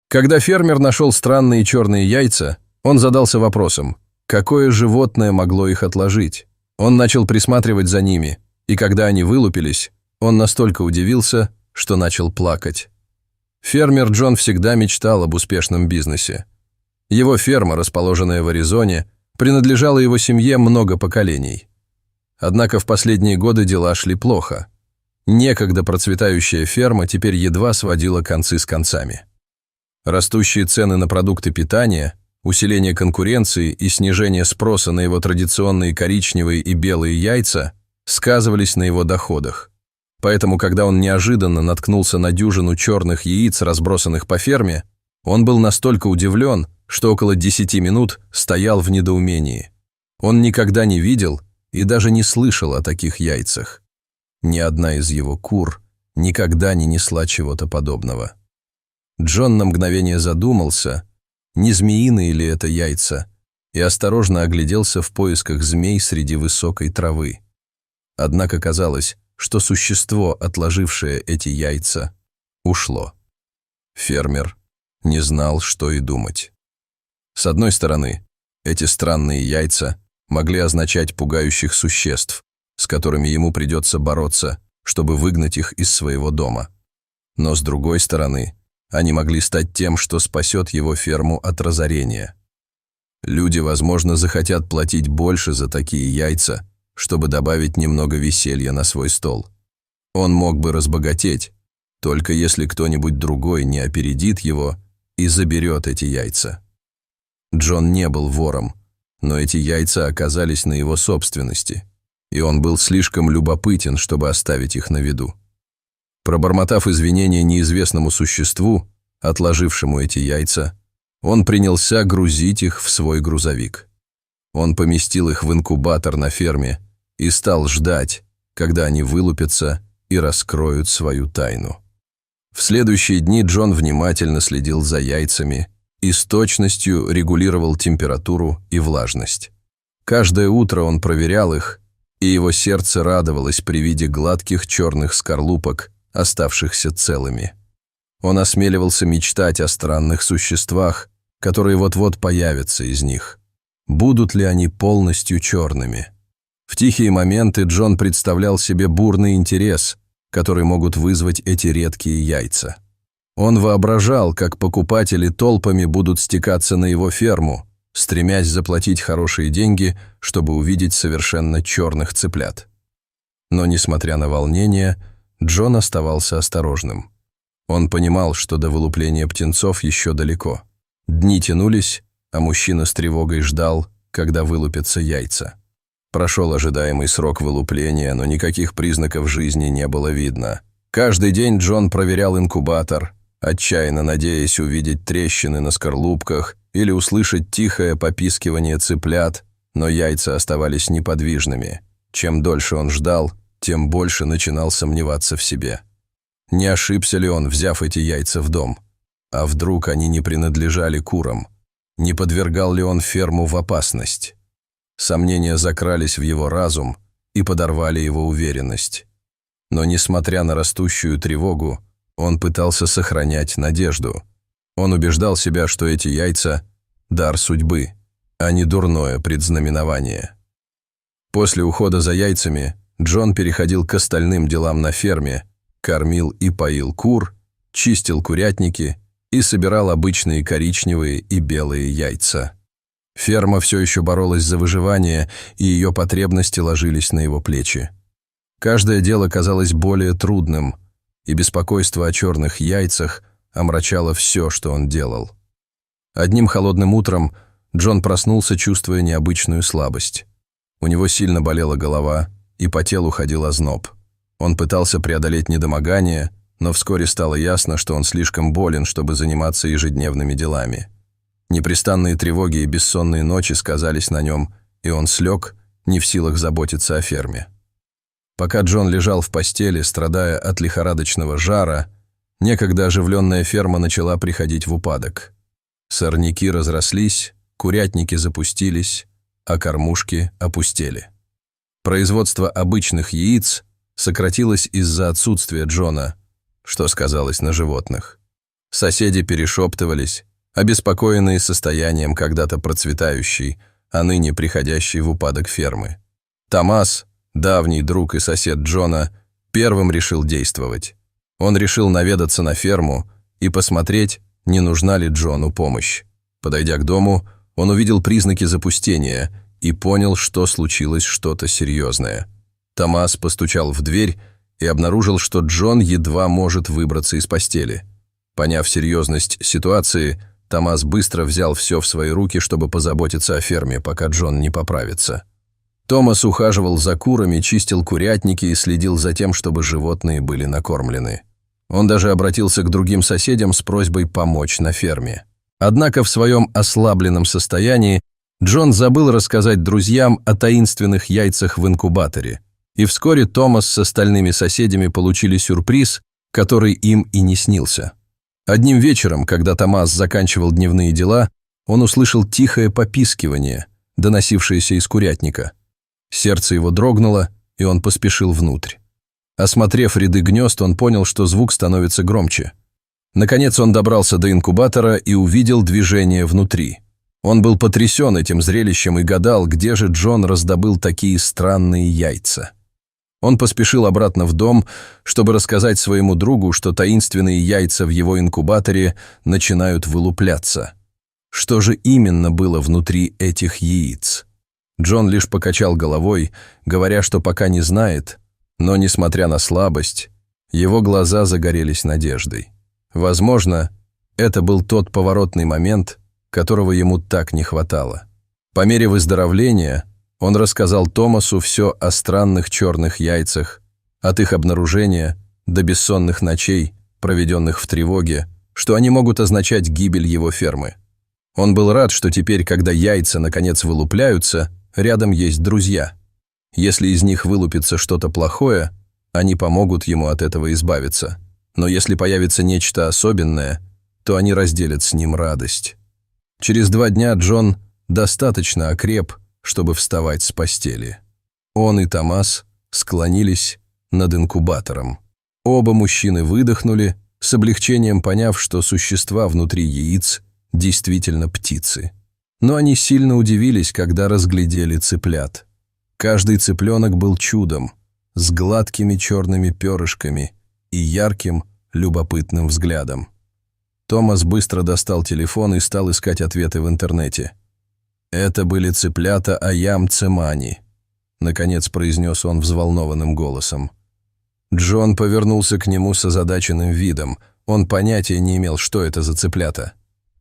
Когда фермер нашел странные черные яйца, он задался вопросом, какое животное могло их отложить. Он начал присматривать за ними, и когда они вылупились, он настолько удивился, что начал плакать. Фермер Джон всегда мечтал об успешном бизнесе. Его ферма, расположенная в Аризоне, принадлежала его семье много поколений. Однако в последние годы дела шли плохо. Некогда процветающая ферма теперь едва сводила концы с концами. Растущие цены на продукты питания, усиление конкуренции и снижение спроса на его традиционные коричневые и белые яйца сказывались на его доходах. Поэтому, когда он неожиданно наткнулся на дюжину черных яиц, разбросанных по ферме, он был настолько удивлен, что около 10 минут стоял в недоумении. Он никогда не видел и даже не слышал о таких яйцах. Ни одна из его кур никогда не несла чего-то подобного. Джон на мгновение задумался, не змеиные ли это яйца, и осторожно огляделся в поисках змей среди высокой травы. Однако казалось, что существо, отложившее эти яйца, ушло. Фермер не знал, что и думать. С одной стороны, эти странные яйца могли означать пугающих существ, с которыми ему придется бороться, чтобы выгнать их из своего дома. Но с другой стороны, они могли стать тем, что спасет его ферму от разорения. Люди, возможно, захотят платить больше за такие яйца, чтобы добавить немного веселья на свой стол. Он мог бы разбогатеть, только если кто-нибудь другой не опередит его и заберет эти яйца. Джон не был вором, но эти яйца оказались на его собственности, и он был слишком любопытен, чтобы оставить их на виду. Пробормотав извинения неизвестному существу, отложившему эти яйца, он принялся грузить их в свой грузовик. Он поместил их в инкубатор на ферме и стал ждать, когда они вылупятся и раскроют свою тайну. В следующие дни Джон внимательно следил за яйцами и с точностью регулировал температуру и влажность. Каждое утро он проверял их, и его сердце радовалось при виде гладких черных скорлупок, оставшихся целыми. Он осмеливался мечтать о странных существах, которые вот-вот появятся из них. Будут ли они полностью черными? В тихие моменты Джон представлял себе бурный интерес, который могут вызвать эти редкие яйца. Он воображал, как покупатели толпами будут стекаться на его ферму, стремясь заплатить хорошие деньги, чтобы увидеть совершенно черных цыплят. Но, несмотря на волнение, Джон оставался осторожным. Он понимал, что до вылупления птенцов еще далеко. Дни тянулись, а мужчина с тревогой ждал, когда вылупятся яйца. Прошел ожидаемый срок вылупления, но никаких признаков жизни не было видно. Каждый день Джон проверял инкубатор, отчаянно надеясь увидеть трещины на скорлупках или услышать тихое попискивание цыплят, но яйца оставались неподвижными. Чем дольше он ждал, тем больше начинал сомневаться в себе. Не ошибся ли он, взяв эти яйца в дом? А вдруг они не принадлежали курам? Не подвергал ли он ферму в опасность? Сомнения закрались в его разум и подорвали его уверенность. Но, несмотря на растущую тревогу, он пытался сохранять надежду. Он убеждал себя, что эти яйца – дар судьбы, а не дурное предзнаменование. После ухода за яйцами Джон переходил к остальным делам на ферме, кормил и поил кур, чистил курятники и собирал обычные коричневые и белые яйца. Ферма все еще боролась за выживание, и ее потребности ложились на его плечи. Каждое дело казалось более трудным, и беспокойство о черных яйцах омрачало все, что он делал. Одним холодным утром Джон проснулся, чувствуя необычную слабость. У него сильно болела голова, и по телу ходил озноб. Он пытался преодолеть недомогание, но вскоре стало ясно, что он слишком болен, чтобы заниматься ежедневными делами. Непрестанные тревоги и бессонные ночи сказались на нем, и он слег, не в силах заботиться о ферме. Пока Джон лежал в постели, страдая от лихорадочного жара, некогда оживленная ферма начала приходить в упадок. Сорняки разрослись, курятники запустились, а кормушки опустели. Производство обычных яиц сократилось из-за отсутствия Джона, что сказалось на животных. Соседи перешептывались, обеспокоенные состоянием когда-то процветающей, а ныне приходящей в упадок фермы. Томас, давний друг и сосед Джона, первым решил действовать. Он решил наведаться на ферму и посмотреть, не нужна ли Джону помощь. Подойдя к дому, он увидел признаки запустения и понял, что случилось что-то серьезное. Томас постучал в дверь и обнаружил, что Джон едва может выбраться из постели. Поняв серьезность ситуации, Томас быстро взял все в свои руки, чтобы позаботиться о ферме, пока Джон не поправится. Томас ухаживал за курами, чистил курятники и следил за тем, чтобы животные были накормлены. Он даже обратился к другим соседям с просьбой помочь на ферме. Однако в своем ослабленном состоянии Джон забыл рассказать друзьям о таинственных яйцах в инкубаторе, и вскоре Томас с остальными соседями получили сюрприз, который им и не снился. Одним вечером, когда Томас заканчивал дневные дела, он услышал тихое попискивание, доносившееся из курятника. Сердце его дрогнуло, и он поспешил внутрь. Осмотрев ряды гнезд, он понял, что звук становится громче. Наконец он добрался до инкубатора и увидел движение внутри. Он был потрясен этим зрелищем и гадал, где же Джон раздобыл такие странные яйца. Он поспешил обратно в дом, чтобы рассказать своему другу, что таинственные яйца в его инкубаторе начинают вылупляться. Что же именно было внутри этих яиц? Джон лишь покачал головой, говоря, что пока не знает, но, несмотря на слабость, его глаза загорелись надеждой. Возможно, это был тот поворотный момент, которого ему так не хватало. По мере выздоровления он рассказал Томасу все о странных черных яйцах, от их обнаружения до бессонных ночей, проведенных в тревоге, что они могут означать гибель его фермы. Он был рад, что теперь, когда яйца наконец вылупляются, рядом есть друзья. Если из них вылупится что-то плохое, они помогут ему от этого избавиться. Но если появится нечто особенное, то они разделят с ним радость. Через 2 дня Джон достаточно окреп, чтобы вставать с постели. Он и Томас склонились над инкубатором. Оба мужчины выдохнули, с облегчением поняв, что существа внутри яиц действительно птицы. Но они сильно удивились, когда разглядели цыплят. Каждый цыпленок был чудом, с гладкими черными перышками и ярким, любопытным взглядом. Томас быстро достал телефон и стал искать ответы в интернете. «Это были цыплята Аям Цемани», — наконец произнес он взволнованным голосом. Джон повернулся к нему с озадаченным видом. Он понятия не имел, что это за цыплята.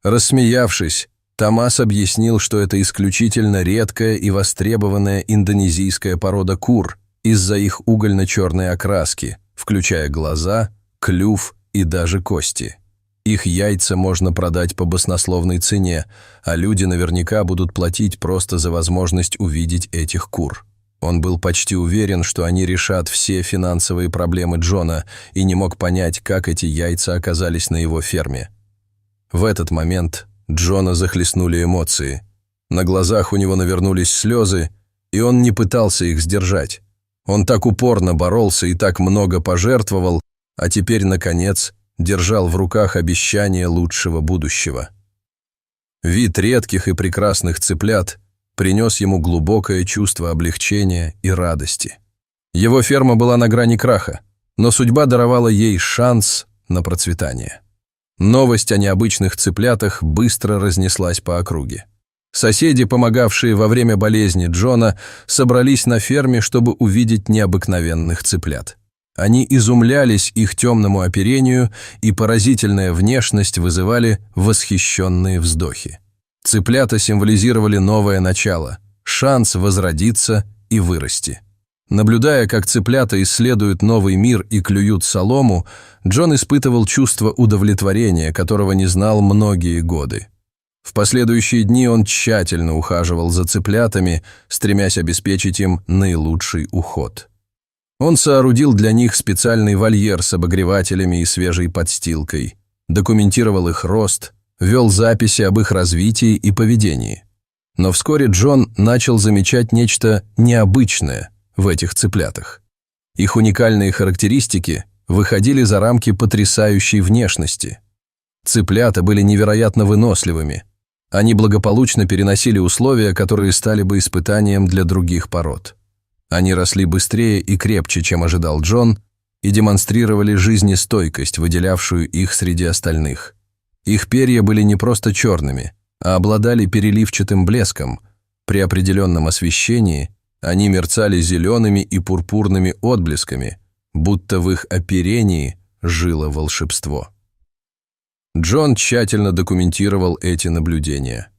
Рассмеявшись, Томас объяснил, что это исключительно редкая и востребованная индонезийская порода кур из-за их угольно-черной окраски, включая глаза, клюв и даже кости. Их яйца можно продать по баснословной цене, а люди наверняка будут платить просто за возможность увидеть этих кур. Он был почти уверен, что они решат все финансовые проблемы Джона, и не мог понять, как эти яйца оказались на его ферме. В этот момент Джона захлестнули эмоции. На глазах у него навернулись слезы, и он не пытался их сдержать. Он так упорно боролся и так много пожертвовал, а теперь, наконец, держал в руках обещание лучшего будущего. Вид редких и прекрасных цыплят принес ему глубокое чувство облегчения и радости. Его ферма была на грани краха, но судьба даровала ей шанс на процветание. Новость о необычных цыплятах быстро разнеслась по округе. Соседи, помогавшие во время болезни Джона, собрались на ферме, чтобы увидеть необыкновенных цыплят. Они изумлялись их темному оперению, и поразительная внешность вызывали восхищенные вздохи. Цыплята символизировали новое начало, шанс возродиться и вырасти. Наблюдая, как цыплята исследуют новый мир и клюют солому, Джон испытывал чувство удовлетворения, которого не знал многие годы. В последующие дни он тщательно ухаживал за цыплятами, стремясь обеспечить им наилучший уход. Он соорудил для них специальный вольер с обогревателями и свежей подстилкой, документировал их рост, вел записи об их развитии и поведении. Но вскоре Джон начал замечать нечто необычное в этих цыплятах. Их уникальные характеристики выходили за рамки потрясающей внешности. Цыплята были невероятно выносливыми. Они благополучно переносили условия, которые стали бы испытанием для других пород. Они росли быстрее и крепче, чем ожидал Джон, и демонстрировали жизнестойкость, выделявшую их среди остальных. Их перья были не просто черными, а обладали переливчатым блеском. При определенном освещении они мерцали зелеными и пурпурными отблесками, будто в их оперении жило волшебство. Джон тщательно документировал эти наблюдения.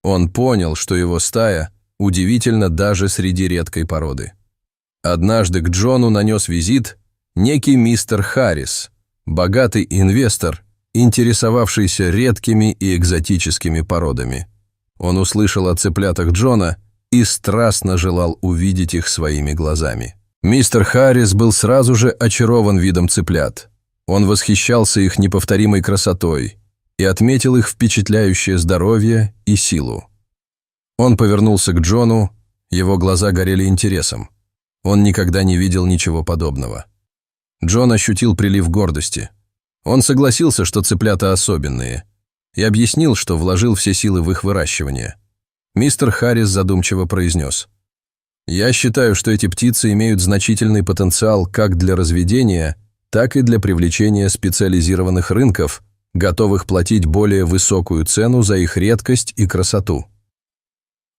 Он понял, что его стая удивительна даже среди редкой породы. Однажды к Джону нанес визит некий мистер Харрис, богатый инвестор, интересовавшийся редкими и экзотическими породами. Он услышал о цыплятах Джона и страстно желал увидеть их своими глазами. Мистер Харрис был сразу же очарован видом цыплят. Он восхищался их неповторимой красотой и отметил их впечатляющее здоровье и силу. Он повернулся к Джону, его глаза горели интересом. Он никогда не видел ничего подобного. Джон ощутил прилив гордости. Он согласился, что цыплята особенные, и объяснил, что вложил все силы в их выращивание. Мистер Харрис задумчиво произнес: «Я считаю, что эти птицы имеют значительный потенциал как для разведения, так и для привлечения специализированных рынков, готовых платить более высокую цену за их редкость и красоту.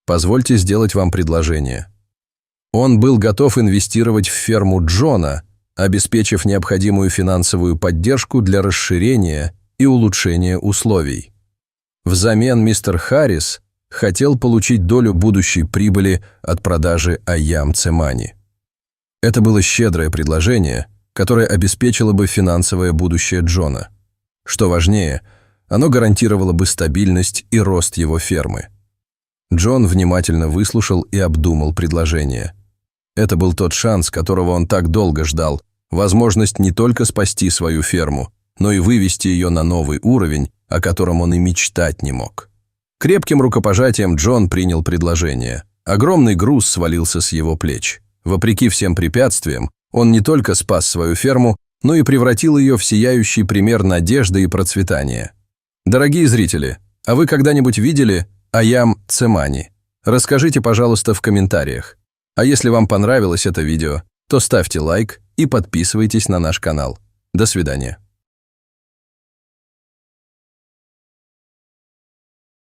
Позвольте сделать вам предложение». Он был готов инвестировать в ферму Джона, обеспечив необходимую финансовую поддержку для расширения и улучшения условий. Взамен мистер Харрис хотел получить долю будущей прибыли от продажи Аям Цемани. Это было щедрое предложение, которое обеспечило бы финансовое будущее Джона. Что важнее, оно гарантировало бы стабильность и рост его фермы. Джон внимательно выслушал и обдумал предложение. Это был тот шанс, которого он так долго ждал, возможность не только спасти свою ферму, но и вывести ее на новый уровень, о котором он и мечтать не мог. Крепким рукопожатием Джон принял предложение. Огромный груз свалился с его плеч. Вопреки всем препятствиям, он не только спас свою ферму, но и превратил ее в сияющий пример надежды и процветания. Дорогие зрители, а вы когда-нибудь видели Аям Цемани? Расскажите, пожалуйста, в комментариях. А если вам понравилось это видео, то ставьте лайк и подписывайтесь на наш канал. До свидания.